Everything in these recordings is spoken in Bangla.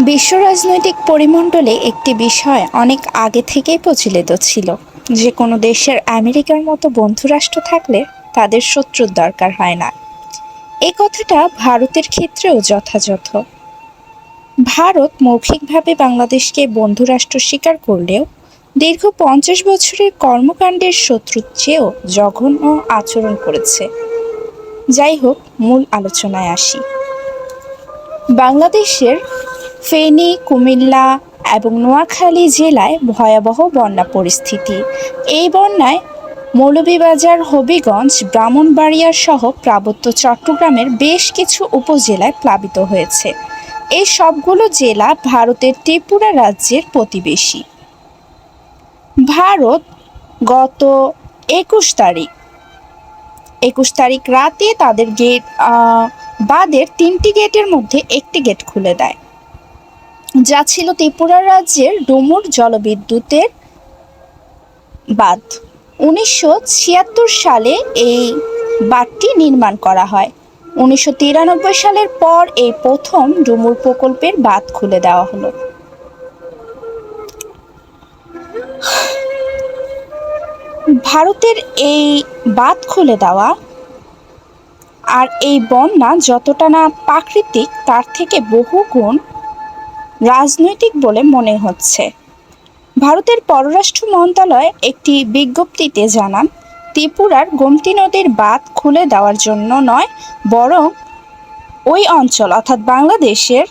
বিশ্ব রাজনৈতিক পরিমণ্ডলে একটি বিষয় অনেক আগে থেকেই প্রচলিত ছিল যে কোনো দেশের আমেরিকার মতো বন্ধুরাষ্ট্র থাকলে তাদের শত্রুর দরকার হয় না। এ কথাটা ভারতের ক্ষেত্রেও যথাযথ। ভারত মৌখিকভাবে বাংলাদেশকে বন্ধুরাষ্ট্র স্বীকার করলেও দীর্ঘ 50 বছরের কর্মকাণ্ডের শত্রুর চেয়েও জঘন্য আচরণ করেছে। যাই হোক, মূল আলোচনায় আসি। বাংলাদেশের ফেনী, কুমিল্লা এবং নোয়াখালী জেলায় ভয়াবহ বন্যা পরিস্থিতি। এই বন্যায় মৌলভীবাজার, হবিগঞ্জ, ব্রাহ্মণবাড়িয়া সহ পার্বত্য চট্টগ্রামের বেশ কিছু উপজেলায় প্লাবিত হয়েছে। এই সবগুলো জেলা ভারতের ত্রিপুরা রাজ্যের প্রতিবেশী। ভারত গত 21 তারিখ রাতে তাদের বাঁধের 3টি গেটের মধ্যে একটি গেট খুলে দেয়, যা ছিল ত্রিপুরা রাজ্যের ডুমুর জলবিদ্যুতের বাঁধ। 1976 সালে এই বাঁধটি নির্মাণ করা হয়। 1993 সালের পর এই প্রথম ডুমুর প্রকল্পের বাঁধ খুলে দেওয়া হলো। ভারতের এই বাঁধ খুলে দেওয়া আর এই বন্যা যতটা না প্রাকৃতিক, তার থেকে বহু গুণ রাজনৈতিক বলে মনে হচ্ছে। ভারতের পররাষ্ট্র মন্ত্রণালয় একটি বিজ্ঞপ্তিতে জানান, ত্রিপুরার গোমতী নদীর বাঁধ খুলে দেওয়ার জন্য নয়, বরং ওই অঞ্চল অর্থাৎ বাংলাদেশের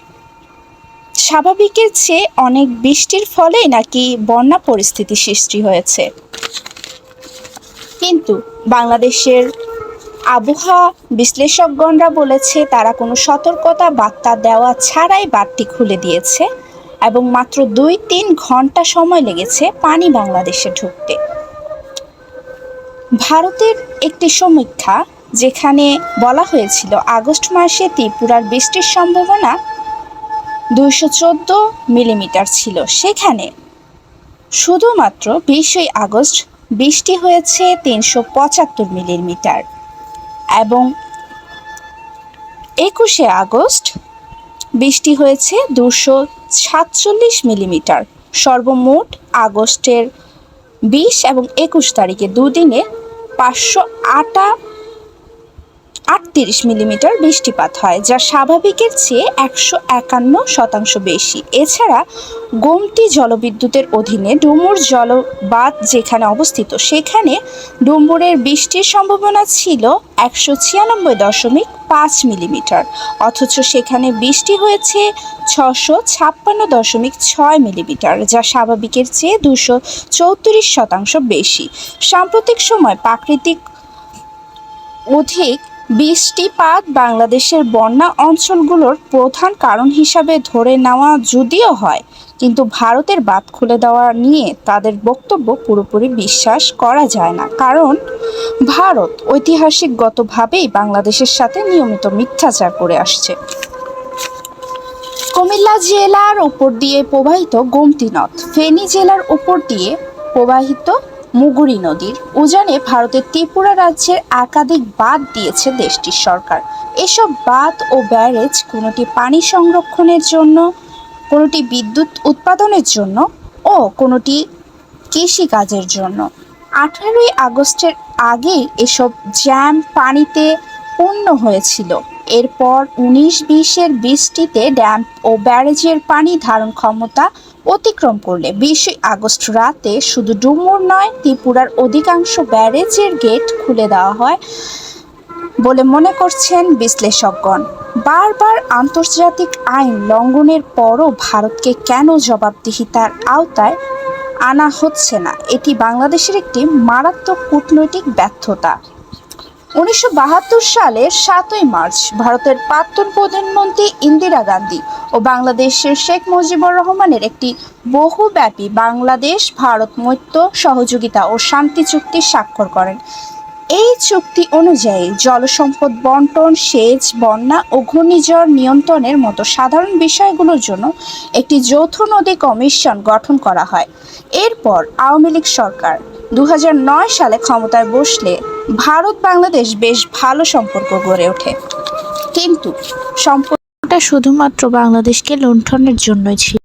স্বাভাবিকের চেয়ে অনেক বৃষ্টির ফলেই নাকি বন্যা পরিস্থিতি সৃষ্টি হয়েছে। কিন্তু বাংলাদেশের আবহাওয়া বিশ্লেষকগণরা বলেছে তারা কোনো সতর্কতা বার্তা দেওয়া ছাড়াই বাঁধটি খুলে দিয়েছে এবং মাত্র 2-3 ঘন্টা সময় লেগেছে পানি বাংলাদেশে ঢুকতে। ভারতের একটি সমীক্ষা যেখানে বলা হয়েছিল আগস্ট মাসে ত্রিপুরার বৃষ্টির সম্ভাবনা 214 মিলিমিটার ছিল, সেখানে শুধুমাত্র 20 আগস্ট বৃষ্টি হয়েছে 375 মিলিমিটার এবং 21 আগস্ট বৃষ্টি হয়েছে 247 মিলিমিটার। সর্বমোট আগস্টের 20 এবং 21 তারিখে দুদিনে 538 মিলিমিটার বৃষ্টিপাত হয়, যা স্বাভাবিকের চেয়ে 151% বেশি। এছাড়া গোমতী জলবিদ্যুতের অধীনে ডুমুর জলবাঁধ যেখানে অবস্থিত, সেখানে ডুমুরের বৃষ্টির সম্ভাবনা ছিল 196.5 মিলিমিটার, অথচ সেখানে বৃষ্টি হয়েছে 656.6 মিলিমিটার, যা স্বাভাবিকের চেয়ে 234% বেশি। সাম্প্রতিক সময় প্রাকৃতিক অধিক বৃষ্টিপাত বাংলাদেশের বন্যা অঞ্চলগুলোর প্রধান কারণ হিসাবে ধরে নেওয়া যদিও হয়, কিন্তু ভারতের বাঁধ খুলে দেওয়া নিয়ে তাদের বক্তব্য পুরোপুরি বিশ্বাস করা যায় না, কারণ ভারত ঐতিহাসিকগতভাবেই বাংলাদেশের সাথে নিয়মিত মিথ্যাচার করে আসছে। কুমিল্লা জেলার উপর দিয়ে প্রবাহিত গোমতী নদ, ফেনী জেলার উপর দিয়ে প্রবাহিত মুগুরি নদীর উজানে ভারতের ত্রিপুরা রাজ্যের একাধিক বাঁধ দিয়েছে দেশটির সরকার। এসব বাঁধ ও ব্যারেজ কোনোটি পানি সংরক্ষণের জন্য, কোনোটি বিদ্যুৎ উৎপাদনের জন্য ও কোনোটি কৃষিকাজের জন্য। 18 আগস্টের আগেই এসব জ্যাম পানিতে পূর্ণ হয়েছিল। এরপর 19-20 বৃষ্টিতে ড্যাম ও ব্যারেজের পানি ধারণ ক্ষমতা অতিক্রম করলে 20 আগস্ট রাতে শুধু ডুমুর নয়, ত্রিপুরার অধিকাংশ ব্যারেজের গেট খুলে দেওয়া হয় বলে মনে করছেন বিশ্লেষকগণ। বারবার আন্তর্জাতিক আইন লঙ্ঘনের পরও ভারতকে কেন জবাবদিহিতার আওতায় আনা হচ্ছে না, এটি বাংলাদেশের একটি মারাত্মক কূটনৈতিক ব্যর্থতা। 1972 সালের 7 মার্চ ভারতের প্রাক্তন প্রধানমন্ত্রী ইন্দিরা গান্ধী ও বাংলাদেশের শেখ মুজিবুর রহমানের একটি বহুব্যাপী বাংলাদেশ ভারত মৈত্রী সহযোগিতা ও শান্তি চুক্তি স্বাক্ষর করেন। এই চুক্তি অনুযায়ী জলসম্পদ বন্টন, সেচ, বন্যা ও ঘূর্ণিঝড় নিয়ন্ত্রণের মতো সাধারণ বিষয়গুলোর জন্য একটি যৌথ নদী কমিশন গঠন করা হয়। এরপর আওয়ামী লীগ সরকার 2009 সালে ক্ষমতায় বসলে ভারত বাংলাদেশ বেশ ভালো সম্পর্ক গড়ে ওঠে, কিন্তু সম্পর্কটা শুধুমাত্র বাংলাদেশকে লুণ্ঠনের জন্যই ছিল।